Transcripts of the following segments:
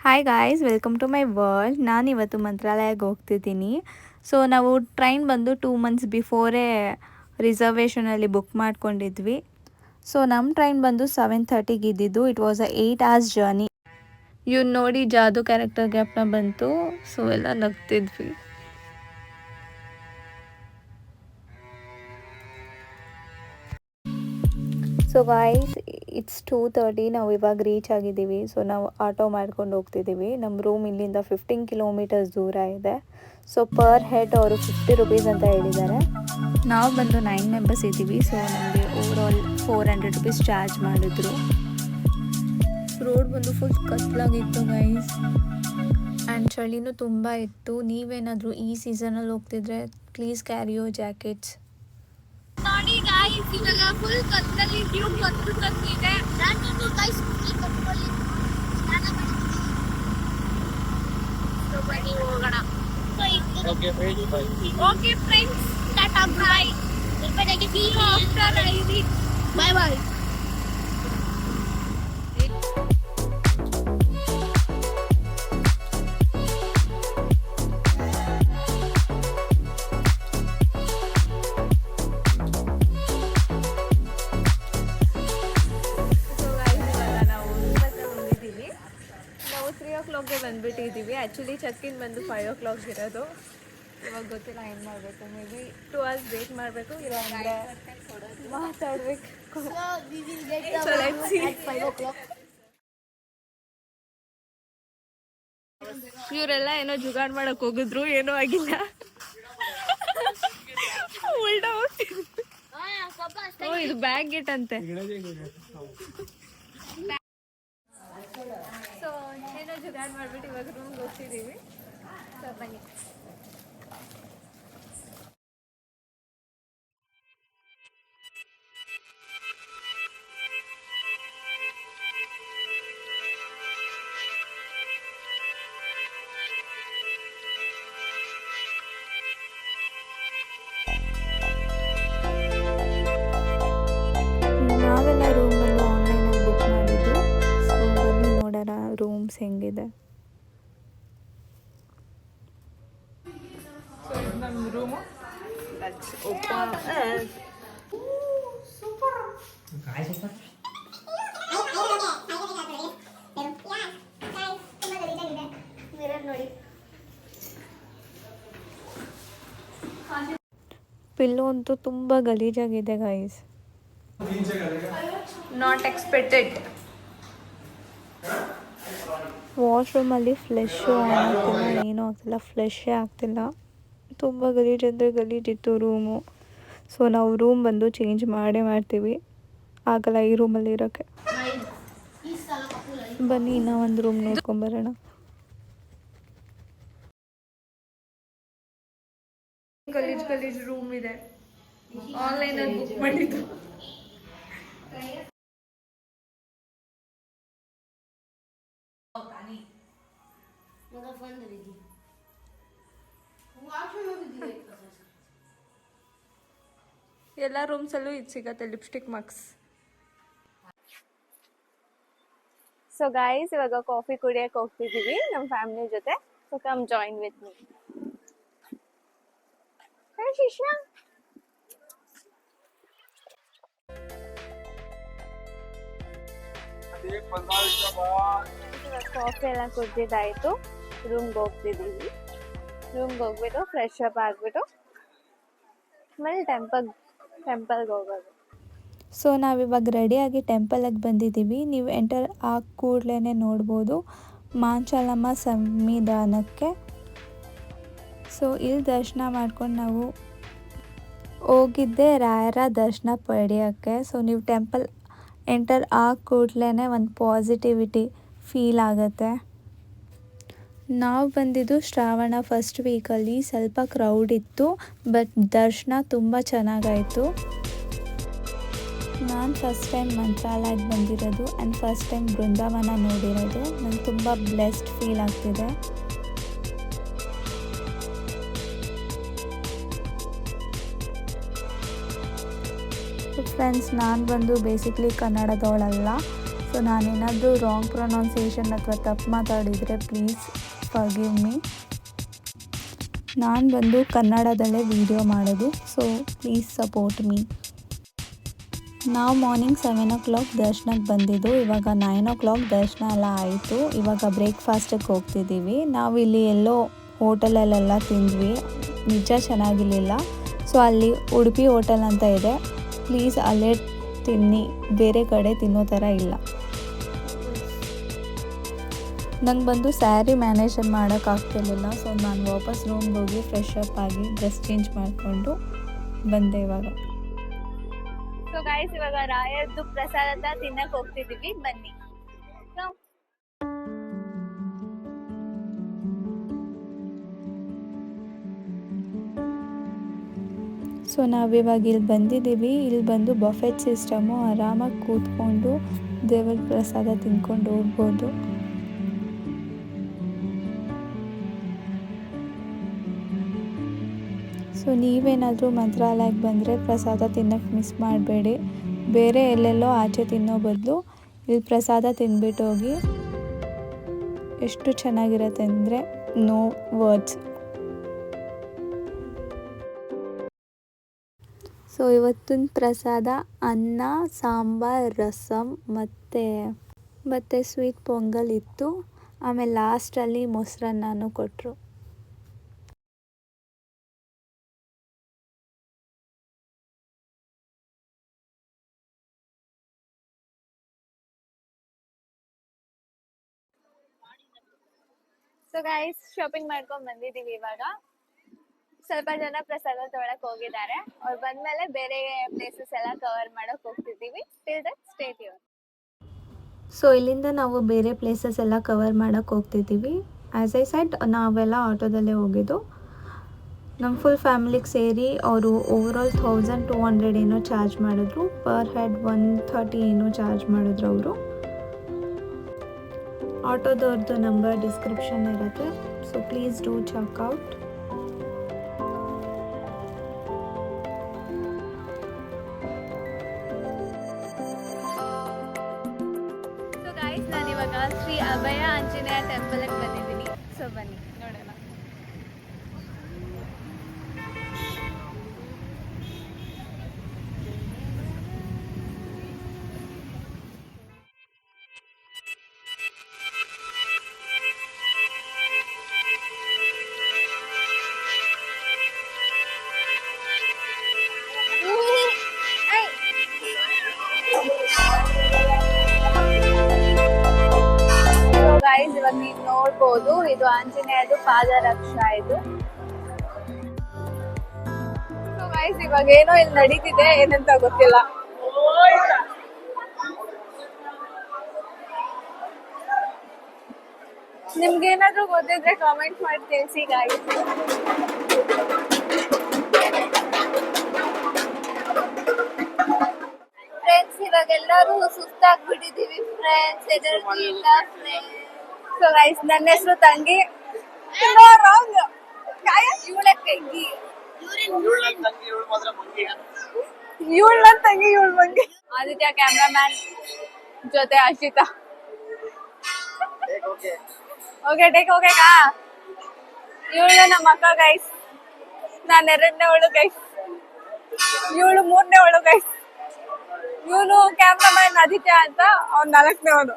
Hi guys, welcome to my world. ನಾನಿವತ್ತು ಮಂತ್ರಾಲಯಕ್ಕೆ ಹೋಗ್ತಿದ್ದೀನಿ. ಸೊ ನಾವು ಟ್ರೈನ್ ಬಂದು 2 ಮಂತ್ಸ್ ಬಿಫೋರೇ ರಿಸರ್ವೇಷನಲ್ಲಿ ಬುಕ್ ಮಾಡ್ಕೊಂಡಿದ್ವಿ. ಸೊ ನಮ್ಮ ಟ್ರೈನ್ ಬಂದು 7:30ಗೆ ಇದ್ದಿದ್ದು. It was a 8 hours journey. ಇವ್ನು ನೋಡಿ ಜಾದು ಕ್ಯಾರೆಕ್ಟರ್ ಗ್ಯಾಪ್ನ ಬಂತು. ಸೊ ಎಲ್ಲ ನಗ್ತಿದ್ವಿ. So guys, it's 2:30. ನಾವು ಇವಾಗ ರೀಚ್ ಆಗಿದ್ದೀವಿ. ಸೊ ನಾವು ಆಟೋ ಮಾಡ್ಕೊಂಡು ಹೋಗ್ತಿದ್ದೀವಿ. ನಮ್ಮ ರೂಮ್ ಇಲ್ಲಿಂದ 15 ಕಿಲೋಮೀಟರ್ಸ್ ದೂರ ಇದೆ. ಸೊ ಪರ್ ಹೆಡ್ ಅವರು 50 rupees ಅಂತ ಹೇಳಿದ್ದಾರೆ. ನಾವು ಬಂದು 9 ಮೆಂಬರ್ಸ್ ಇದ್ದೀವಿ. ಸೊ ನಮಗೆ ಓವರಾಲ್ 400 rupees ಚಾರ್ಜ್ ಮಾಡಿದ್ರು. ರೋಡ್ ಬಂದು ಫುಲ್ ಕತ್ಲಾಗಿತ್ತು ಗೈಸ್. ಆ್ಯಂಡ್ ಚಳಿನೂ ತುಂಬ ಇತ್ತು. ನೀವೇನಾದರೂ ಈ ಸೀಸನಲ್ಲಿ ಹೋಗ್ತಿದ್ರೆ ಪ್ಲೀಸ್ ಕ್ಯಾರಿ ಯೋರ್ ಜಾಕೆಟ್ಸ್. ನೋಡಿ ಗಾಯ್ಸ್, ಇವಾಗ ಫುಲ್ ಕತ್ತಲ್ಲಿ ಟ್ಯೂಬ್ ಬಂದ್ಬಿಟ್ಟಿದೆ. ನಾನು ಗೈಸ್ ಈ ಕತ್ತಲ್ಲಿ ಸ್ನಾನ ಮಾಡ್ತೀನಿ. ಸೊ ಬನ್ನಿ ಹೋಗೋಣ. Okay friends, tata bye. ಇಪ್ಪತ್ತಕ್ಕೆ see you after I reach. Bye bye. ನಾವು 3 o'clockಗೆ ಬಂದುಬಿಟ್ಟಿದ್ದೀವಿ. ಆ್ಯಕ್ಚುಲಿ ಚೆಕ್-ಇನ್ ಬಂದು 5 o'clock ಇರೋದು. ಇವಾಗ ಗೊತ್ತಿಲ್ಲ ಏನು ಮಾಡಬೇಕು. ಮೇ ಬಿ 2 hours ವೇಟ್ ಮಾಡಬೇಕು, ಇಲ್ಲಾಂದರೆ ಮಾತಾಡಬೇಕು. So let's see. ಇವರೆಲ್ಲ ಏನೋ ಜುಗಾಡ್ ಮಾಡಕ್ಕೆ ಹೋಗಿದ್ರು, ಏನೂ ಆಗಿಲ್ಲ. ಉಲ್ಟಾ ಹೋಗ್ತಿದ್ರು. ಇದು ಬ್ಯಾಗ್ ಗೇಟ್ ಅಂತೆ. ಸೊ ಏನೋ ಜುಗಾಡ್ ಮಾಡಿಬಿಟ್ಟು ಇವಾಗ ರೂಮ್ಗೆ ಹೋಗ್ತಿದ್ದೀವಿ. ಸೊ ಬನ್ನಿ. ನಾವೆಲ್ಲ ರೂಮನ್ನು ಆನ್ಲೈನಲ್ಲಿ ಬುಕ್ ಮಾಡಿದ್ದು. ಸೊ ಬನ್ನಿ ನೋಡೋಣ ರೂಮ್ಸ್ ಹೆಂಗಿದೆ. ಸೊ ಇದು ನಮ್ಮ room. Let's open it. Super. Mirror ನೋಡಿ. ಪಿಲ್ಲೋ ಅಂತೂ ತುಂಬ ಗಲೀಜಾಗಿದೆ ಗೈಸ್. Not expected. ವಾಶ್ರೂಮಲ್ಲಿ ಫ್ಲೆಶ್ಶು ಆಗ್ತಿಲ್ಲ, ಏನೂ ಆಗ್ತಿಲ್ಲ, ಫ್ಲೆಶ್ಶೇ ಆಗ್ತಿಲ್ಲ. ತುಂಬ ಗಲೀಜಂದರೆ ಗಲೀಜಿತ್ತು ರೂಮು. ಸೊ ನಾವು ರೂಮ್ ಬಂದು ಚೇಂಜ್ ಮಾಡ್ತೀವಿ. ಆಗಲ್ಲ ಈ ರೂಮಲ್ಲಿ ಇರೋಕ್ಕೆ. ಬನ್ನಿ ಇನ್ನೂ ಒಂದು ರೂಮ್ ನೋಡ್ಕೊಂಬರೋಣ. ಗಲೀಜ್ ರೂಮ್ ಇದೆ. ಆನ್ಲೈನಲ್ಲಿ ಬುಕ್ ಮಾಡಿದ್ದು. ಎಲ್ಲ ರೂಮ್ಸಲ್ಲೂ ಇದು ಸಿಗತ್ತೆ, ಲಿಪ್ಸ್ಟಿಕ್ ಮಾರ್ಕ್ಸ್. ಸೊ ಗಾಯ್ಸ್, ಇವಾಗ ಕಾಫಿ ಕುಡಿಯಕ್ಕೆ ಹೋಗ್ತಿದ್ದೀವಿ ನಮ್ಮ ಫ್ಯಾಮಿಲಿ ಜೊತೆ. So come join with me. ಶಿಷ್ಯ ಕಾಫಿ ಎಲ್ಲ ಕುಡ್ದಿದ್ದಾಯ್ತು. ರೂಮ್ಗೆ ಹೋಗ್ತಿದ್ದೀವಿ. ರೂಮ್ಗೆ ಹೋಗ್ಬಿಟ್ಟು ಫ್ರೆಶ್ ಅಪ್ ಆಗಿಬಿಟ್ಟು ಆಮೇಲೆ ಟೆಂಪಲ್ಗೆ ಹೋಗೋದು. ಸೊ ನಾವಿವಾಗ ರೆಡಿಯಾಗಿ ಟೆಂಪಲಿಗೆ ಬಂದಿದ್ದೀವಿ. ನೀವು ಎಂಟರ್ ಆಗ ಕೂಡಲೇ ನೋಡ್ಬೋದು ಮಾಂಚಾಲಮ್ಮ ಸಂವಿಧಾನಕ್ಕೆ. ಸೊ ಇಲ್ಲಿ ದರ್ಶನ ಮಾಡ್ಕೊಂಡು ನಾವು ಹೋಗಿದ್ದೆ ರಾಯರ ದರ್ಶನ ಪಡೆಯೋಕ್ಕೆ. ಸೊ ನೀವು ಟೆಂಪಲ್ ಎಂಟರ್ ಆಗ ಕೂಡಲೇ ಒಂದು ಪಾಸಿಟಿವಿಟಿ ಫೀಲ್ ಆಗುತ್ತೆ. ನಾವು ಬಂದಿದ್ದು ಶ್ರಾವಣ ಫಸ್ಟ್ ವೀಕಲ್ಲಿ. ಸ್ವಲ್ಪ ಕ್ರೌಡ್ ಇತ್ತು, ಬಟ್ ದರ್ಶನ ತುಂಬ ಚೆನ್ನಾಗಾಯಿತು. ನಾನು ಫಸ್ಟ್ ಟೈಮ್ ಮಂತ್ರಾಲಯಕ್ಕೆ ಬಂದಿರೋದು ಆ್ಯಂಡ್ ಫಸ್ಟ್ ಟೈಮ್ ಬೃಂದಾವನ ನೋಡಿರೋದು. ನಂಗೆ ತುಂಬ ಬ್ಲೆಸ್ಡ್ ಫೀಲ್ ಆಗ್ತಿದೆ. ಫ್ರೆಂಡ್ಸ್, ನಾನು ಬಂದು ಬೇಸಿಕ್ಲಿ ಕನ್ನಡದವಳಲ್ಲ. ಸೊ ನಾನೇನಾದರೂ ರಾಂಗ್ ಪ್ರೊನೌನ್ಸಿಯೇಷನ್ ಅಥವಾ ತಪ್ಪು ಮಾತಾಡಿದರೆ ಪ್ಲೀಸ್ ಫರ್ಗಿವ್ ಮೀ. ನಾನು ಬಂದು ಕನ್ನಡದಲ್ಲೇ ವಿಡಿಯೋ ಮಾಡೋದು, ಸೊ ಪ್ಲೀಸ್ ಸಪೋರ್ಟ್ ಮೀ. ನಾವು ಮಾರ್ನಿಂಗ್ 7 o'clock ದರ್ಶನಕ್ಕೆ ಬಂದಿದ್ದು. ಇವಾಗ 9 o'clock ದರ್ಶನ ಎಲ್ಲ ಆಯಿತು. ಇವಾಗ ಬ್ರೇಕ್ಫಾಸ್ಟಿಗೆ ಹೋಗ್ತಿದ್ದೀವಿ. ನಾವು ಇಲ್ಲಿ ಎಲ್ಲೋ ಹೋಟೆಲಲ್ಲೆಲ್ಲ ತಿಂದ್ವಿ, ನಿಜ ಚೆನ್ನಾಗಿರಲಿಲ್ಲ. ಸೊ ಅಲ್ಲಿ ಉಡುಪಿ ಹೋಟೆಲ್ ಅಂತ ಇದೆ, ಪ್ಲೀಸ್ ಅಲ್ಲೇ ತಿನ್ನಿ, ಬೇರೆ ಕಡೆ ತಿನ್ನೋ ಥರ ಇಲ್ಲ. ನಂಗೆ ಬಂದು ಸ್ಯಾರಿ ಮ್ಯಾನೇಜ್ ಮಾಡೋಕ್ಕಾಗ್ತಿರ್ಲಿಲ್ಲ. ಸೊ ನಾನು ವಾಪಸ್ ರೂಮ್ಗೆ ಹೋಗಿ ಫ್ರೆಶ್ ಅಪ್ ಆಗಿ ಡ್ರೆಸ್ ಚೇಂಜ್ ಮಾಡಿಕೊಂಡು ಬಂದೆ ಇವಾಗ. ಸೊ ಗೈಸ್, ಇವಾಗ ರಾಯರದ್ದು ಪ್ರಸಾದ ತಿನ್ನಕ್ ಹೋಗ್ತಿದೀವಿ, ಬನ್ನಿ. ಸೊ ನಾವಿವಾಗ ಇಲ್ಲಿ ಬಂದಿದ್ದೀವಿ. ಇಲ್ಲಿ ಬಂದು ಬಫೆಟ್ ಸಿಸ್ಟಮು, ಆರಾಮಾಗಿ ಕೂತ್ಕೊಂಡು ದೇವರ ಪ್ರಸಾದ ತಿನ್ಕೊಂಡು ಹೋಗ್ಬೋದು. ಸೊ ನೀವೇನಾದರೂ ಮಂತ್ರಾಲಯಕ್ಕೆ ಬಂದರೆ ಪ್ರಸಾದ ತಿನ್ನೋಕ್ಕೆ ಮಿಸ್ ಮಾಡಬೇಡಿ. ಬೇರೆ ಎಲ್ಲೆಲ್ಲೋ ಆಚೆ ತಿನ್ನೋ ಬದಲು ಇಲ್ಲಿ ಪ್ರಸಾದ ತಿಂದ್ಬಿಟ್ಟು ಹೋಗಿ. ಎಷ್ಟು ಚೆನ್ನಾಗಿರುತ್ತೆ ಅಂದರೆ ನೋ ವರ್ಡ್ಸ್. ಸೊ ಇವತ್ತಿನ ಪ್ರಸಾದ ಅನ್ನ, ಸಾಂಬಾರ್, ರಸಮ್ ಮತ್ತು ಸ್ವೀಟ್ ಪೊಂಗಲ್ ಇತ್ತು. ಆಮೇಲೆ ಲಾಸ್ಟಲ್ಲಿ ಮೊಸರನ್ನನೂ ಕೊಟ್ಟರು. ಸೊ ಗೈಸ್, ಶಾಪಿಂಗ್ ಮಾಡ್ಕೊಂಡ್ ಬಂದಿದೀವಿ. ಇವಾಗ ಸ್ವಲ್ಪ ಜನ ಪ್ರಸಾದ ತೊಗೊಳಕ್ ಹೋಗಿದ್ದಾರೆ. ಅವ್ರು ಬಂದ್ಮೇಲೆ ಬೇರೆ ಪ್ಲೇಸಸ್ ಎಲ್ಲ ಕವರ್ ಮಾಡಕ್ ಹೋಗ್ತಿದ್ದೀವಿ. Till that stay tuned. So ಇಲ್ಲಿಂದ ನಾವು ಬೇರೆ ಪ್ಲೇಸಸ್ ಎಲ್ಲ ಕವರ್ ಮಾಡೋಕ್ಕೆ ಹೋಗ್ತಿದ್ದೀವಿ. ಆ್ಯಸ್ ಐ ಸೆಡ್, ನಾವೆಲ್ಲ ಆಟೋದಲ್ಲೇ ಹೋಗಿದ್ದು. ನಮ್ಮ ಫುಲ್ ಫ್ಯಾಮಿಲಿಗೆ ಸೇರಿ ಅವರು ಓವರಾಲ್ 1200 ಏನೋ ಚಾರ್ಜ್ ಮಾಡಿದ್ರು. ಪರ್ ಹೆಡ್ 130 ಏನೋ ಚಾರ್ಜ್ ಮಾಡಿದ್ರು ಅವರು. ಆಟೋದವ್ರದ್ದು ನಂಬರ್ ಡಿಸ್ಕ್ರಿಪ್ಷನ್ ಇರುತ್ತೆ, so please do check out. So guys, ನಾನಿವಾಗ ಶ್ರೀ ಅಭಯ ಆಂಜನೇಯ ಟೆಂಪಲ್ಗೆ ಬಂದಿದ್ದೀನಿ. ಸೊ ಬನ್ನಿ ನೋಡೋಣ. ಗೈಸ್, ಇವಾಗ ನೀವು ನೋಡ್ಬೋದು, ಇದು ಆಂಜನೇಯದು ಪಾದರಕ್ಷ ಇದು. ಸೊ ಗೈಸ್, ಇವಾಗ ಏನೋ ಇಲ್ಲಿ ನಡೀತಿದೆ, ಏನಂತ ಗೊತ್ತಿಲ್ಲ. ನಿಮ್ಗೆ ಏನಾದ್ರೂ ಗೊತ್ತಿದ್ರೆ ಕಾಮೆಂಟ್ ಮಾಡಿ ತಿಳಿಸಿ ಗೈಸ್. ಫ್ರೆಂಡ್ಸ್, ಇವಾಗ ಎಲ್ಲರೂ ಸುಸ್ತಾಗ್ಬಿಟ್ಟಿದೀವಿ ಫ್ರೆಂಡ್ಸ್, ಎನರ್ಜಿ ಇಲ್ಲ ಫ್ರೆಂಡ್ಸ್. ಸೊ ಗೈಸ್, ನನ್ನ ಹೆಸರು ತಂಗಿ. ಇವಳ ತಂಗಿ, ಇವಳ ತಂಗಿ, ಇವಳ ಮಂಗಿ. ಆದಿತ್ಯ ಕ್ಯಾಮ್ರಾಮ್ಯಾನ್ ಜೊತೆ ಅರ್ಷಿತಾ. ಓಕೆ, ಟೇಕ್ ಓಕೆ ಕಾ. ಇವಳು ನಮ್ಮ ಅಕ್ಕ ಗೈಸ್, ನಾನು 2ನೇವಳು ಗೈಸ್, ಇವಳು 3ನೇವಳು ಗೈಸ್. ಇವನು ಕ್ಯಾಮ್ರಾಮ್ಯಾನ್ ಆದಿತ್ಯ ಅಂತ, ಅವ್ನು 4ನೇವನು.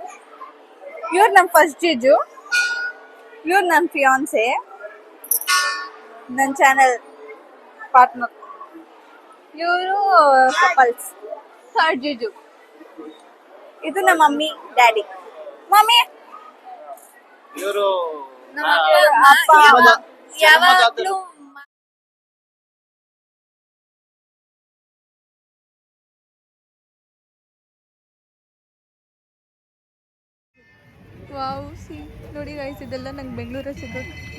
ಇವ್ರು ನಮ್ಮ ಫಸ್ಟ್ ಜೀಜು, ಇವ್ರು ನನ್ನ ಫಿಯಾನ್ಸೆ, ನನ್ನ ಚಾನೆಲ್ ಪಾರ್ಟ್ನರ್. ಇವರು ಕಪಲ್ಸ್, ಥರ್ಡ್ ಜೀಜು. ಇದು ನಮ್ಮ ಮಮ್ಮಿ ಡ್ಯಾಡಿ. ಮಮ್ಮಿ ಇವರು ಅಪ್ಪ ಯಾವಾಗ್ಲೂ ವಾವ್, ಸಿ ನೋಡಿ ಗೈಸ್, ಇದೆಲ್ಲ ನಂಗೆ ಬೆಂಗಳೂರಲ್ಲಿ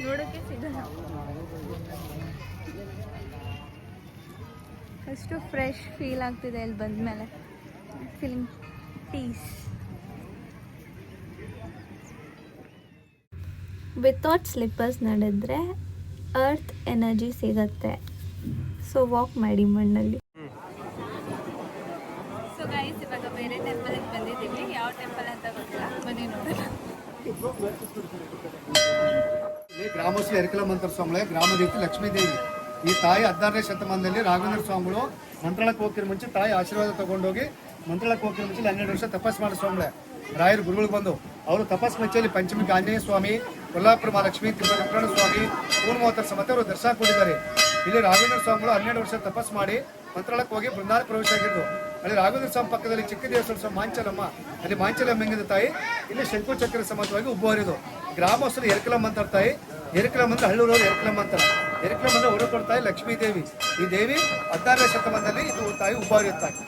ನೋಡೋಕ್ಕೆ ಸಿಗಲ್ಲ. ಅಷ್ಟು ಫ್ರೆಶ್ ಫೀಲ್ ಆಗ್ತಿದೆ ಇಲ್ಲಿ ಬಂದಮೇಲೆ. Feeling peace. ವಿತೌಟ್ ಸ್ಲಿಪ್ಪರ್ಸ್ ನಡೆದ್ರೆ ಅರ್ತ್ ಎನರ್ಜಿ ಸಿಗತ್ತೆ. ಸೊ ವಾಕ್ ಮಾಡಿ ಮಣ್ಣಲ್ಲಿ. ಸೊ ಗೈಸ್, ಇವಾಗ ಬೇರೆ ಟೆಂಪಲ್ಗೆ ಬಂದಿದ್ದೀವಿ. ಯಾವ ಟೆಂಪಲ್ ಇಲ್ಲಿ ಗ್ರಾಮಸ್ಥರು ಎರಕಲಮಂತರ ಸ್ವಾಮಿಗಳೇ ಗ್ರಾಮ ದೇವತೆ ಲಕ್ಷ್ಮೀದೇವಿ. ಈ ತಾಯಿ 16ನೇ ಶತಮಾನದಲ್ಲಿ ರಾಘವೇಂದ್ರ ಸ್ವಾಮಿಗಳು ಮಂತ್ರಾಲಯಕ್ಕೆ ಹೋಗ್ತಿರೋ ಮುಂಚೆ ತಾಯಿ ಆಶೀರ್ವಾದ ತಗೊಂಡೋಗಿ ಮಂತ್ರಾಲಯಕ್ಕೆ ಹೋಗ್ತಿರೋ ಮುಂಚೆ 12 ವರ್ಷ ತಪಸ್ ಮಾಡೋ ಸ್ವಾಮಿಗಳೇ ರಾಯರು ಗುರುಗಳು ಬಂದು ಅವರು ತಪಸ್ ಮಚ್ಚಲ್ಲಿ ಪಂಚಮಿ ಆಂಜನೇಯ ಸ್ವಾಮಿ, ಕೊಲ್ಲಾಪುರ ಮಹಾಲಕ್ಷ್ಮಿ, ತಿರುಪತಿ ಸ್ವಾಮಿ, ಪೂರ್ಣಮೋತ್ತರ ಸಮೇತ ಅವರು ದರ್ಶನ ಕೊಟ್ಟಿದ್ದಾರೆ. ಇಲ್ಲಿ ರಾಘವೇಂದ್ರ ಸ್ವಾಮಿಗಳು 12 ವರ್ಷ ತಪಸ್ ಮಾಡಿ ಮಂತ್ರಾಲಯಕ್ಕೆ ಹೋಗಿ ಬೃಂದಾವನ ಪ್ರವೇಶ ಆಗಿದ್ದು. ಅಲ್ಲಿ ರಾಘವೇಂದ್ರ ಸ್ವಾಮಿ ಪಕ್ಕದಲ್ಲಿ ಚಿಕ್ಕ ದೇವಸ್ಥಾನ ಮಾಂಚಲಮ್ಮ, ಅಲ್ಲಿ ಮಾಂಚಲಮ್ಮ ಹೆಂಗಿದ ತಾಯಿ ಇಲ್ಲಿ ಶಂಕುಚಕ್ರ ಸಮೇತವಾಗಿ ಉಬ್ಬರಿದು. ಗ್ರಾಮಸ್ಥರು ಎರಕಲಮ್ಮ ಅಂತ ತಾಯಿ, ಎರಕಲಮ್ಮ ಅಂದ್ರೆ ಹಳ್ಳೂರವರು ಎರಕಲಮ್ಮ ಅಂತಾರೆ. ಎರಕಲಮ್ಮ ಅಂದ್ರೆ ಹೊರ ಕೊಡ್ತಾಯಿ ಲಕ್ಷ್ಮೀ ದೇವಿ. ಈ ದೇವಿ 16ನೇ ಶತಮಾನದಲ್ಲಿ ಇದು ತಾಯಿ ಉಬ್ಬರಿಯುತ್ತಾಯಿ.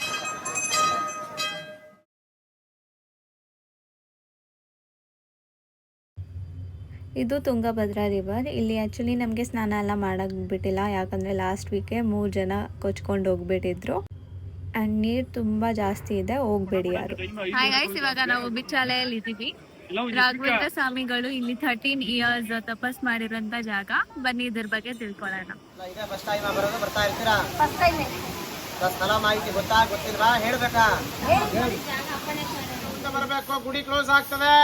ಇದು ತುಂಗಭದ್ರಾ ರಿವರ್. ಇಲ್ಲಿ ಆ್ಯಕ್ಚುಲಿ ನಮಗೆ ಸ್ನಾನ ಎಲ್ಲ ಮಾಡೋಕ್ಕೆ ಬಿಟ್ಟಿಲ್ಲ, ಯಾಕಂದರೆ ಲಾಸ್ಟ್ ವೀಕೆ 3 ಜನ ಕೊಚ್ಕೊಂಡು ಹೋಗ್ಬಿಟ್ಟಿದ್ರು. ಆ್ಯಂಡ್ ನೀರು ತುಂಬ ಜಾಸ್ತಿ ಇದೆ, ಹೋಗ್ಬೇಡಿ ಯಾರು. ಹಾಯ್ ಗೈಸ್, ಇವಾಗ ನಾವು ಬಿಚ್ಚಾಲೆಯಲ್ಲಿ ಇದ್ದೀವಿ. ರಾಘವೇಂದ್ರ ಸ್ವಾಮಿಗಳು ಇಲ್ಲಿ 13 ಇಯರ್ಸ್ ತಪಸ್ ಮಾಡಿರೋಂಥ ಜಾಗ. ಬನ್ನಿ ಇದ್ರ ಬಗ್ಗೆ ತಿಳ್ಕೊಳ್ಳೋಣ. ಇದೇ ಫಸ್ಟ್ ಟೈಮ್ ಬರೋದು, ಬರ್ತಾ ಇರ್ತೀರಾ? ಸ್ಥಳ ಮಾಹಿತಿ ಗೊತ್ತಿಲ್ವಾ? ಹೇಳ್ಬೇಕಾ? ಬರಬೇಕು, ಗುಡಿ ಕ್ಲೋಸ್ ಆಗ್ತದೆ.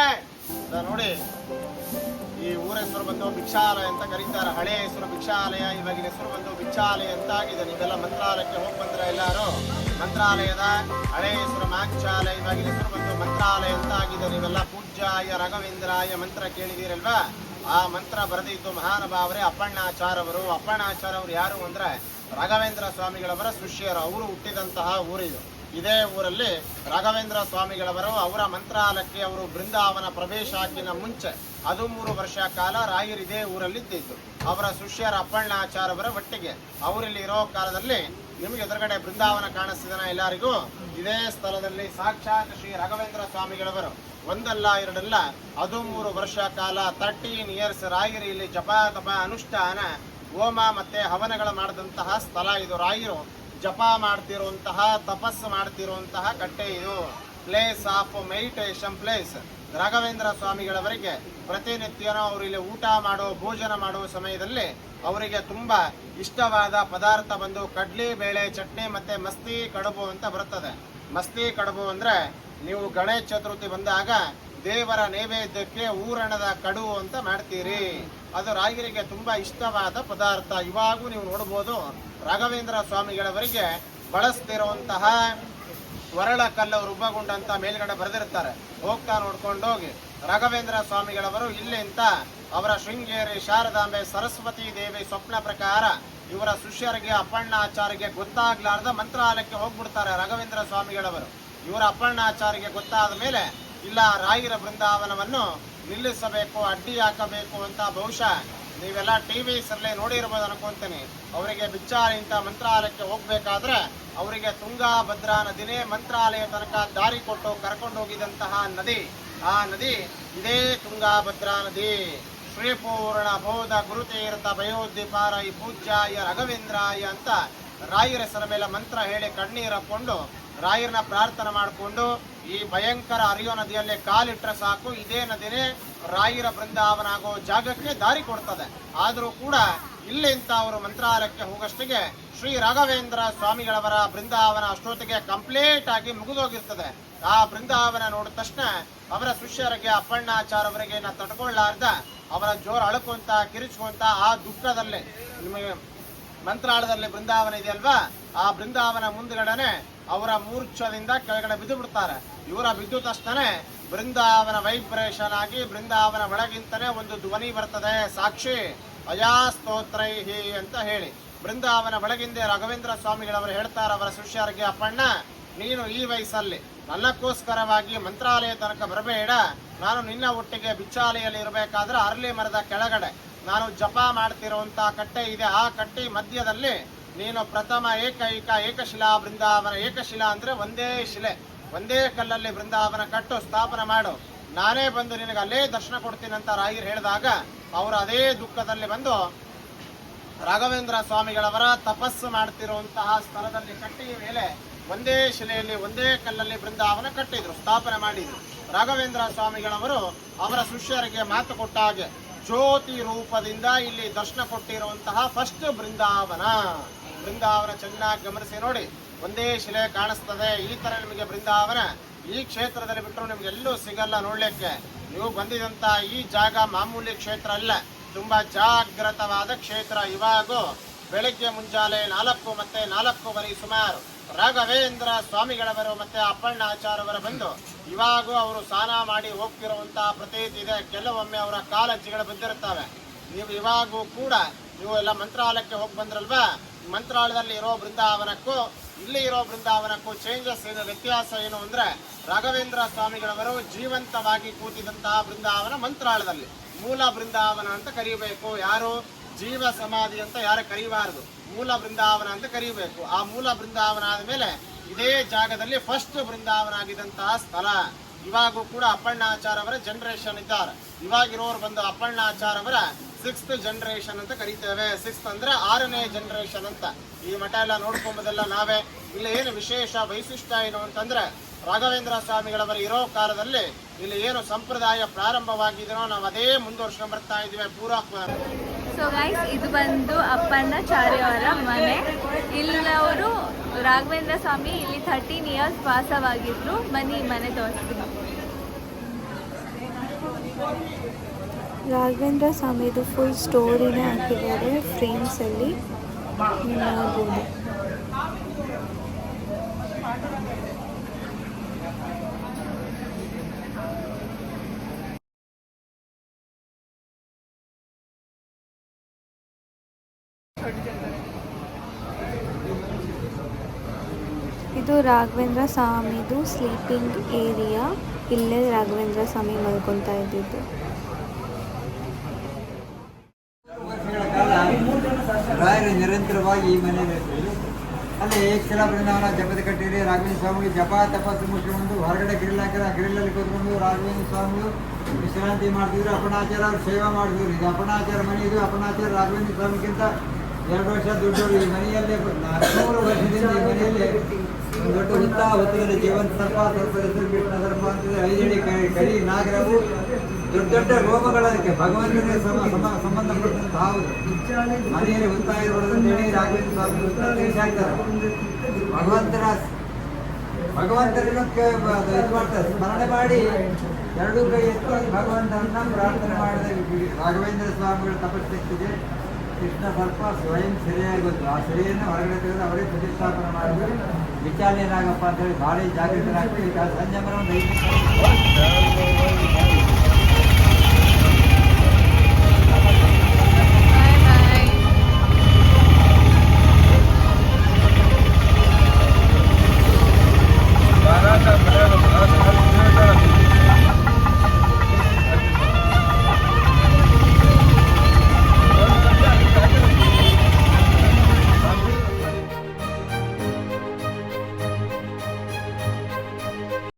ನೋಡಿ, ಈ ಊರ ಹೆಸರು ಬಂದು ಭಿಕ್ಷಾಲಯ ಅಂತ ಕರೀತಾರೆ. ಹಳೆ ಹೆಸರು ಭಿಕ್ಷಾಲಯ, ಇವಾಗಿನ ಹೆಸರು ಬಂದು ಭಿಕ್ಷಾಲಯ ಅಂತ ಆಗಿದೆ. ನೀವೆಲ್ಲ ಮಂತ್ರಾಲಯಕ್ಕೆ ಹೋಗಿ ಬಂದ್ರೆ ಎಲ್ಲಾರು ಮಂತ್ರಾಲಯದ ಹಳೆ ಹೆಸರು ಮಾಂಚಾಲಯ, ಇವಾಗಿನ ಹೆಸರು ಬಂದು ಮಂತ್ರಾಲಯ ಅಂತ ಆಗಿದೆ. ನೀವೆಲ್ಲ ಪೂಜ್ಯಾಯ ರಾಘವೇಂದ್ರಾಯ ಮಂತ್ರ ಕೇಳಿದಿರಲ್ವಾ? ಆ ಮಂತ್ರ ಬರೆದಿದ್ದು ಮಹಾನುಭಾವರೇ ಅಪ್ಪಣ್ಣಾಚಾರ್ಯವರು. ಅಪ್ಪಣ್ಣಾಚಾರ್ಯವರು ಯಾರು ಅಂದ್ರೆ ರಾಘವೇಂದ್ರ ಸ್ವಾಮಿಗಳವರ ಶಿಷ್ಯರು. ಅವರು ಹುಟ್ಟಿದಂತಹ ಊರಿದು. ಇದೇ ಊರಲ್ಲಿ ರಾಘವೇಂದ್ರ ಸ್ವಾಮಿಗಳವರು ಅವರ ಮಂತ್ರಾಲಯಕ್ಕೆ ಅವರು ಬೃಂದಾವನ ಪ್ರವೇಶ ಆಗಿನ ಮುಂಚೆ 13 ವರ್ಷ ಕಾಲ ರಾಯರು ಇದೇ ಊರಲ್ಲಿ ಇದ್ದಿದ್ದು. ಅವರ ಶಿಷ್ಯರ ಅಪ್ಪಣ್ಣಾಚಾರ್ಯವರ ಒಟ್ಟಿಗೆ ಅವರಲ್ಲಿ ಇರೋ ಕಾಲದಲ್ಲಿ ನಿಮಗೆ ಎದುರುಗಡೆ ಬೃಂದಾವನ ಕಾಣಿಸ್ತಿದನ ಎಲ್ಲರಿಗೂ? ಇದೇ ಸ್ಥಳದಲ್ಲಿ ಸಾಕ್ಷಾತ್ ಶ್ರೀ ರಾಘವೇಂದ್ರ ಸ್ವಾಮಿಗಳವರು ಒಂದಲ್ಲ ಎರಡಲ್ಲ 13 ವರ್ಷ ಕಾಲ 13 ಇಯರ್ಸ್ ರಾಯರು ಇಲ್ಲಿ ಜಪ ತಪ ಅನುಷ್ಠಾನ ಹೋಮ ಮತ್ತೆ ಹವನಗಳ ಮಾಡಿದಂತಹ ಸ್ಥಳ ಇದು. ರಾಯರು ಜಪ ಮಾಡ್ತಿರುವಂತಹ, ತಪಸ್ಸು ಮಾಡ್ತಿರುವಂತಹ ಕಟ್ಟೆ ಇದು. Place of meditation place. Raghavendra ಸ್ವಾಮಿಗಳವರಿಗೆ ಪ್ರತಿನಿತ್ಯನೂ ಅವರು ಇಲ್ಲಿ ಊಟ ಮಾಡೋ, ಭೋಜನ ಮಾಡುವ ಸಮಯದಲ್ಲಿ ಅವರಿಗೆ ತುಂಬಾ ಇಷ್ಟವಾದ ಪದಾರ್ಥ ಬಂದು ಕಡ್ಲಿ ಬೇಳೆ ಚಟ್ನಿ ಮತ್ತೆ ಮಸ್ತಿ ಕಡುಬು ಅಂತ ಬರುತ್ತದೆ. ಮಸ್ತಿ ಕಡುಬು ಅಂದ್ರೆ ನೀವು ಗಣೇಶ ಚತುರ್ಥಿ ಬಂದಾಗ ದೇವರ ನೈವೇದ್ಯಕ್ಕೆ ಊರಣದ ಕಡುಬು ಅಂತ ಮಾಡ್ತೀರಿ. ಅದು ರಾಯರಿಗೆ ತುಂಬಾ ಇಷ್ಟವಾದ ಪದಾರ್ಥ. ಇವಾಗೂ ನೀವು ನೋಡಬಹುದು ರಾಘವೇಂದ್ರ ಸ್ವಾಮಿಗಳವರಿಗೆ ಬಳಸ್ತಿರುವಂತಹ ವರಳ ಕಲ್ಲು ರುಬ್ಬಗುಂಡ ಮೇಲ್ಗಡೆ ಬರೆದಿರ್ತಾರೆ. ಹೋಗ್ತಾ ನೋಡ್ಕೊಂಡು ಹೋಗಿ. ರಾಘವೇಂದ್ರ ಸ್ವಾಮಿಗಳವರು ಇಲ್ಲಿಂದ ಅವರ ಶೃಂಗೇರಿ ಶಾರದಾಂಬೆ ಸರಸ್ವತಿ ದೇವಿ ಸ್ವಪ್ನ ಪ್ರಕಾರ ಇವರ ಶಿಷ್ಯರಿಗೆ ಅಪ್ಪಣ್ಣಾಚಾರ್ಯಗೆ ಗೊತ್ತಾಗ್ಲಾರ್ದ ಮಂತ್ರಾಲಯಕ್ಕೆ ಹೋಗ್ಬಿಡ್ತಾರೆ ರಾಘವೇಂದ್ರ ಸ್ವಾಮಿಗಳವರು. ಇವರ ಅಪ್ಪಣ್ಣಾಚಾರ್ಯಗೆ ಗೊತ್ತಾದ ಮೇಲೆ ಇಲ್ಲ, ರಾಯರ ಬೃಂದಾವನವನ್ನು ನಿಲ್ಲಿಸಬೇಕು, ಅಡ್ಡಿ ಹಾಕಬೇಕು ಅಂತ ಬಹುಶಃ ನೀವೆಲ್ಲ ಟಿವಿಸಲ್ಲೇ ನೋಡಿರ್ಬೋದು ಅನ್ಕೊಂತೀನಿ. ಅವರಿಗೆ ಬಿಚ್ಚಾಲಿಂತ ಮಂತ್ರಾಲಯಕ್ಕೆ ಹೋಗ್ಬೇಕಾದ್ರೆ ಅವರಿಗೆ ತುಂಗಾಭದ್ರಾ ನದಿನೇ ಮಂತ್ರಾಲಯ ತನಕ ದಾರಿ ಕೊಟ್ಟು ಕರ್ಕೊಂಡು ಹೋಗಿದಂತಹ ನದಿ. ಆ ನದಿ ಇದೇ ತುಂಗಾಭದ್ರಾ ನದಿ. ಶ್ರೀಪೂರ್ಣ ಬೋಧ ಗುರುತೀರ್ಥ ಭಯೋದ್ವಿಪಾರ ಈ ಪೂಜ್ಯಾಯ ರಾಘವೇಂದ್ರಾಯ ಅಂತ ರಾಯರ ಹೆಸರ ಮೇಲೆ ಮಂತ್ರ ಹೇಳಿ ಕಣ್ಣೀರು ಹಾಕೊಂಡು ರಾಯರನ್ನ ಪ್ರಾರ್ಥನೆ ಮಾಡಿಕೊಂಡು ಈ ಭಯಂಕರ ಹರಿಯೋ ನದಿಯಲ್ಲಿ ಕಾಲಿಟ್ರೆ ಸಾಕು, ಇದೇ ನದಿನೇ ರಾಯರ ಬೃಂದಾವನ ಆಗೋ ಜಾಗಕ್ಕೆ ದಾರಿ ಕೊಡ್ತದೆ. ಆದರೂ ಕೂಡ ಇಲ್ಲಿಂದ ಅವರು ಮಂತ್ರಾಲಯಕ್ಕೆ ಹೋಗಷ್ಟಿಗೆ ಶ್ರೀ ರಾಘವೇಂದ್ರ ಸ್ವಾಮಿಗಳವರ ಬೃಂದಾವನ ಅಷ್ಟೊತ್ತಿಗೆ ಕಂಪ್ಲೀಟ್ ಆಗಿ ಮುಗಿದೋಗಿರ್ತದೆ. ಆ ಬೃಂದಾವನ ನೋಡಿದ ತಕ್ಷಣ ಅವರ ಶಿಷ್ಯರಿಗೆ ಅಪ್ಪಣ್ಣಾಚಾರ್ಯವರಿಗೆ ತಡ್ಕೊಳ್ಳಾರ್ದ ಅವರ ಜೋರು ಅಳುಕೊಂತ ಕಿರಿಚ್ಕೊಂತ ಆ ದುಃಖದಲ್ಲಿ, ನಿಮಗೆ ಮಂತ್ರಾಲಯದಲ್ಲಿ ಬೃಂದಾವನ ಇದೆಯಲ್ವಾ, ಆ ಬೃಂದಾವನ ಮುಂದ್ಗಡೆನೆ ಅವರ ಮೂರ್ಛದಿಂದ ಕೆಳಗಡೆ ಬಿದ್ದು ಬಿಡ್ತಾರೆ. ಇವರ ಬಿದ್ದು ತಕ್ಷಣ ಬೃಂದಾವನ ವೈಬ್ರೇಷನ್ ಆಗಿ ಬೃಂದಾವನ ಒಳಗಿಂತನೇ ಒಂದು ಧ್ವನಿ ಬರ್ತದೆ, ಸಾಕ್ಷಿ ಅಯಾಸ್ತೋತ್ರೈಹಿ ಅಂತ ಹೇಳಿ. ಬೃಂದಾವನ ಒಳಗಿಂದೆ ರಾಘವೇಂದ್ರ ಸ್ವಾಮಿಗಳವರು ಹೇಳ್ತಾರೆ ಅವರ ಶಿಷ್ಯರಿಗೆ, ಅಪ್ಪಣ್ಣ ನೀನು ಈ ವಯಸ್ಸಲ್ಲಿ ನನ್ನಕ್ಕೋಸ್ಕರವಾಗಿ ಮಂತ್ರಾಲಯ ತನಕ ಬರಬೇಡ. ನಾನು ನಿನ್ನ ಒಟ್ಟಿಗೆ ಬಿಚ್ಚಾಲೆಯಲ್ಲಿ ಇರಬೇಕಾದ್ರೆ ಅರಳಿ ಮರದ ಕೆಳಗಡೆ ನಾನು ಜಪ ಮಾಡ್ತಿರುವಂತ ಕಟ್ಟೆ ಇದೆ. ಆ ಕಟ್ಟೆ ಮಧ್ಯದಲ್ಲಿ ನೀನು ಪ್ರಥಮ ಏಕಶಿಲಾ ಬೃಂದಾವನ. ಏಕಶಿಲಾ ಅಂದ್ರೆ ಒಂದೇ ಶಿಲೆ, ಒಂದೇ ಕಲ್ಲಲ್ಲಿ ಬೃಂದಾವನ ಕಟ್ಟು ಸ್ಥಾಪನೆ ಮಾಡು, ನಾನೇ ಬಂದು ನಿನಗೆ ಅಲ್ಲೇ ದರ್ಶನ ಕೊಡ್ತೀನಿ ಅಂತ ರಾಯರು ಹೇಳಿದಾಗ ಅವರು ಅದೇ ದುಃಖದಲ್ಲಿ ಬಂದು ರಾಘವೇಂದ್ರ ಸ್ವಾಮಿಗಳವರ ತಪಸ್ಸು ಮಾಡ್ತಿರುವಂತಹ ಸ್ಥಳದಲ್ಲಿ ಕಟ್ಟಿಗೆ ಮೇಲೆ ಒಂದೇ ಶಿಲೆಯಲ್ಲಿ ಒಂದೇ ಕಲ್ಲಲ್ಲಿ ಬೃಂದಾವನ ಕಟ್ಟಿದ್ರು, ಸ್ಥಾಪನೆ ಮಾಡಿದ್ರು. ರಾಘವೇಂದ್ರ ಸ್ವಾಮಿಗಳವರು ಅವರ ಶಿಷ್ಯರಿಗೆ ಮಾತು ಕೊಟ್ಟ ಹಾಗೆ ಜ್ಯೋತಿ ರೂಪದಿಂದ ಇಲ್ಲಿ ದರ್ಶನ ಕೊಟ್ಟಿರುವಂತಹ ಫಸ್ಟ್ ಬೃಂದಾವನ. ಬೃಂದಾವನ ಚೆನ್ನಾಗಿ ಗಮನಿಸಿ ನೋಡಿ, ಒಂದೇ ಶಿಲೆ ಕಾಣಿಸ್ತದೆ. ಈ ತರ ನಿಮಗೆ ಬೃಂದಾವನ ಈ ಕ್ಷೇತ್ರದಲ್ಲಿ ಬಿಟ್ಟರು ನಿಮ್ಗೆ ಎಲ್ಲೂ ಸಿಗಲ್ಲ ನೋಡ್ಲಿಕ್ಕೆ. ನೀವು ಬಂದಿದಂತ ಈ ಜಾಗ ಮಾಮೂಲಿ ಕ್ಷೇತ್ರ ಅಲ್ಲ, ತುಂಬಾ ಜಾಗೃತವಾದ ಕ್ಷೇತ್ರ. ಇವಾಗೂ ಬೆಳಗ್ಗೆ ಮುಂಜಾನೆ 4 ಮತ್ತೆ 4:15 ಸುಮಾರು ರಾಘವೇಂದ್ರ ಸ್ವಾಮಿಗಳವರು ಮತ್ತೆ ಅಪ್ಪಣ್ಣಾಚಾರ್ಯವರ ಬಂದು ಇವಾಗೂ ಅವರು ಸ್ನಾನ ಮಾಡಿ ಹೋಗ್ತಿರುವಂತಹ ಪ್ರತೀತಿ ಇದೆ. ಕೆಲವೊಮ್ಮೆ ಅವರ ಕಾಲಜ್ಜಿಗಳು ಬಿದ್ದಿರುತ್ತವೆ. ನೀವು ಇವಾಗೂ ಕೂಡ ನೀವು ಎಲ್ಲ ಮಂತ್ರಾಲಯಕ್ಕೆ ಹೋಗಿ ಬಂದ್ರಲ್ವಾ, ಮಂತ್ರಾಲಯದಲ್ಲಿ ಇರೋ ಬೃಂದಾವನಕ್ಕೂ ಇಲ್ಲಿ ಇರೋ ಬೃಂದಾವನಕ್ಕೂ ಚೇಂಜಸ್ ಏನು, ವ್ಯತ್ಯಾಸ ಏನು ಅಂದ್ರೆ, ರಾಘವೇಂದ್ರ ಸ್ವಾಮಿಗಳವರು ಜೀವಂತವಾಗಿ ಕೂತಿದಂತಹ ಬೃಂದಾವನ ಮಂತ್ರಾಲಯದಲ್ಲಿ ಮೂಲ ಬೃಂದಾವನ ಅಂತ ಕರೀಬೇಕು. ಯಾರು ಜೀವ ಸಮಾಧಿ ಅಂತ ಯಾರು ಕರೀಬಾರದು, ಮೂಲ ಬೃಂದಾವನ ಅಂತ ಕರೀಬೇಕು. ಆ ಮೂಲ ಬೃಂದಾವನ ಆದ್ಮೇಲೆ ಇದೇ ಜಾಗದಲ್ಲಿ ಫಸ್ಟ್ ಬೃಂದಾವನ ಆಗಿದಂತಹ ಸ್ಥಳ. ಇವಾಗೂ ಕೂಡ ಅಪ್ಪಣ್ಣಾಚಾರ್ಯವರ ಜನರೇಷನ್ ಇದ್ದಾರೆ. ಇವಾಗಿರೋರು ಬಂದು ಅಪ್ಪಣ್ಣಾಚಾರ್ಯವರ 6th ಜನರೇಷನ್ ಅಂತ ಕರಿತೇವೆ. 6th ಅಂದ್ರೆ 6ನೇ ಜನರೇಷನ್ ಅಂತ. ಈ ಮಠ ಎಲ್ಲ ನೋಡ್ಕೊಂಬುದೆಲ್ಲ ನಾವೇ. ಇಲ್ಲಿ ಏನು ವಿಶೇಷ ವೈಶಿಷ್ಟ್ಯ ಏನು ಅಂತಂದ್ರೆ, ರಾಘವೇಂದ್ರ ಸ್ವಾಮಿಗಳವರು ಇರೋ ಕಾಲದಲ್ಲಿ ಇಲ್ಲಿ ಏನು ಸಂಪ್ರದಾಯ ಪ್ರಾರಂಭವಾಗಿದೆಯೋ ನಾವು ಅದೇ ಮುಂದುವರ್ಸ್ಕೊಂಡು ಬರ್ತಾ ಇದೀವಿ ಪೂರ್ವ. ಸೊ ಗೈಸ್, ಇದು ಬಂದು ಅಪ್ಪಣ್ಣಾಚಾರ್ಯ ಅವರ ಮನೆ. ಇಲ್ಲವರು ರಾಘವೇಂದ್ರ ಸ್ವಾಮಿ ಇಲ್ಲಿ 13 ಇಯರ್ಸ್ ವಾಸವಾಗಿದ್ರು. ಬನ್ನಿ ಈ ಮನೆ ತೋರಿಸ್ತೀನಿ. ರಾಘವೇಂದ್ರ ಸ್ವಾಮಿದು ಫುಲ್ ಸ್ಟೋರಿನೇ ಹಾಕಿದ್ದಾರೆ ಫ್ರೇಮ್ಸಲ್ಲಿ ನೋಡ್ಬೋದು. ಇದು ರಾಘವೇಂದ್ರ ಸ್ವಾಮಿದು ಸ್ಲೀಪಿಂಗ್ ಏರಿಯಾ. ಇಲ್ಲೇ ರಾಘವೇಂದ್ರ ಸ್ವಾಮಿ ಮಲ್ಕೊತಾ ಇದ್ದಿದ್ದು. ರಾಯರು ನಿರಂತರವಾಗಿ ಈ ಮನೆಯಲ್ಲಿ ಅಲ್ಲಿ ಏಕಶಿಲ ಬೃಂದಾವನ ಜಪದ ಕಟ್ಟೆಯಲ್ಲಿ ರಾಘವೇಂದ್ರ ಸ್ವಾಮಿಗಳು ಜಪ ತಪಸ್ಸು ಮುಗಿಸ್ಕೊಂಡು ಹೊರಗಡೆ ಗ್ರಿಲ್ ಹಾಕಿದ್ರೆ ಆ ಗ್ರಿಲ್ಲಲ್ಲಿ ಕೂತ್ಕೊಂಡು ರಾಘವೇಂದ್ರ ಸ್ವಾಮಿಗಳು ವಿಶ್ರಾಂತಿ ಮಾಡ್ತಿದ್ರು. ಅಪ್ಪಣಾಚಾರ್ಯ ಅವ್ರು ಸೇವೆ ಮಾಡಿದ್ರು. ಇದು ಅಪ್ಪಣಾಚಾರ್ಯ ಮನೆ. ಇದು ಅಪ್ಪಣಾಚಾರ್ಯ ರಾಘವೇಂದ್ರ ಸ್ವಾಮಿಗಿಂತ 2 ವರ್ಷ ದೊಡ್ಡವರು. ಈ ಮನೆಯಲ್ಲಿ 400 ವರ್ಷದಿಂದ ಈ ಮನೆಯಲ್ಲಿ ಒಂದು ದೊಡ್ಡ ಹುತ್ತದಲ್ಲಿ ಜೀವಂತ ಸರ್ಪ, ಸರ್ಪದ ಹೆಸರು ಕೃಷ್ಣ ಸರ್ಪ ಅಂತಂದ್ರೆ 5 ಅಡಿ ಕರಿ ನಾಗರವು, ದೊಡ್ಡ ದೊಡ್ಡ ರೋಗಗಳಕ್ಕೆ ಭಗವಂತನಿಗೆ ಸಂಬಂಧಪಟ್ಟಂತ ಹಾವು ಮನೆಯಲ್ಲಿ ಹುತ್ತಾ ಇರಬಾರ್ದು ಅಂತೇಳಿ ರಾಘವೇಂದ್ರ ಸ್ವಾಮಿ ತಿಳಿಸಾಕ್ತಾರೆ. ಭಗವಂತನನ್ನು ಇದು ಮಾಡ್ತಾರೆ, ಸ್ಮರಣೆ ಮಾಡಿ 2 ಕೈ ಎತ್ತಿ ಭಗವಂತನನ್ನ ಪ್ರಾರ್ಥನೆ ಮಾಡಿದ ರಾಘವೇಂದ್ರ ಸ್ವಾಮಿಗಳ ತಪಸ್ಸಕ್ತಿಗೆ ಕೃಷ್ಣ ಸರ್ಪ ಸ್ವಯಂ ಸೆರೆಯಾಗಿ ಬಂತು. ಆ ಸೆರೆಯನ್ನು ಹೊರಗಡೆ ತೆಗೆದು ಅವರೇ ಪ್ರತಿಷ್ಠಾಪನೆ ಮಾಡಿದ್ರು. ವಿಚಾರಣೆನಾಗಪ್ಪ ಅಂತೇಳಿ ಭಾರಿ ಜಾಗೃತರಾಗ್ತದೆ. ಸಂಯಮನ